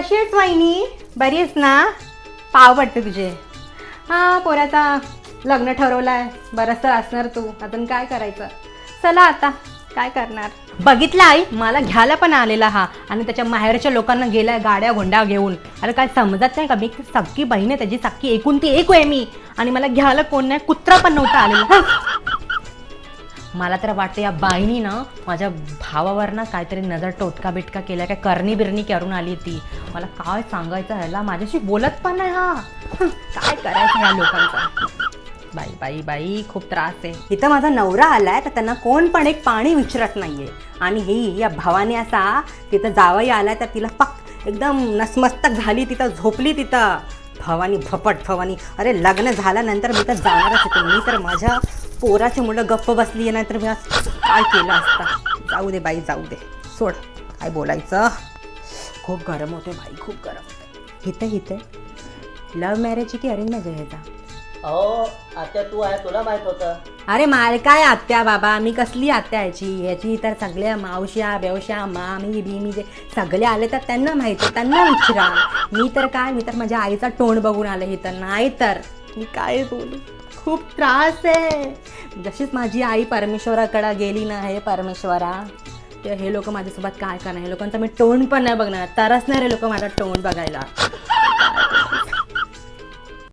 कशी आहेस वाहिनी? बरी आहेस ना? पाव पडते तुझे. हां, पोराचा लग्न ठरवलंय. बरंच तर असणार तू. अजून काय करायचं? चला आता काय करणार. बघितलं आई, मला घ्यायला पण आलेला हा आणि त्याच्या माहेरच्या लोकांना गेलाय गाड्या घोंड्या घेऊन. अरे काय समजत नाही का, मी सख्खी बहीण आहे त्याची, सख्खी एकूण ती एक आहे मी, आणि मला घ्यायला कोण नाही, कुत्रा पण नव्हता आलेला. मला तर वाटतं या बाईनी ना माझ्या भावावर ना काहीतरी नजर टोटका बिटका केला, काय करणी बिरणी करून आली ती. मला काय सांगायचं ह्याला, माझ्याशी बोलत पण नाही हा. काय करायचं ह्या लोकांचा. बाई बाई बाई, खूप त्रास आहे. इथं माझा नवरा आलाय तर त्यांना कोण पण एक पाणी विचारत नाहीये, आणि ही या भावाने असा तिथं जावई आलाय तर तिला पक एकदम नसमस्तक झाली, तिथं झोपली तिथं. भवानी भपट भवानी. अरे लग्न झाल्यानंतर मी तर जाणारच होते. मी तर माझ्या पोराची मुलं गप्प बसली आहे, नाहीतर मी आज काय केलं असता. जाऊ दे बाई, जाऊ दे, सोड, काय बोलायचं. खूप गरम होते बाई, खूप गरम होते. इथं इथं लव्ह मॅरेज की अरेंज मॅरेज ह्याचा? अहो आत्या तू आहे, तुला माहित होतं. अरे माल काय आत्या बाबा, मी कसली आत्या ह्याची तर सगळ्या मावश्या बेवश्या मामी बीमी जे सगळे आले तर त्यांना माहिती आहे, त्यांना विचारा. मी तर काय, मी तर माझ्या आईचा तोंड बघून आले इथं, नाही तर मी काय बोलू. खूप त्रास आहे. जशीच माझी आई परमेश्वराकडे गेली ना, हे परमेश्वरा, ते हे लोक माझ्यासोबत काय करणार. हे लोकांचं मी तोंड पण नाही बघणार, तरच नाही रे लोक माझं तोंड बघायला.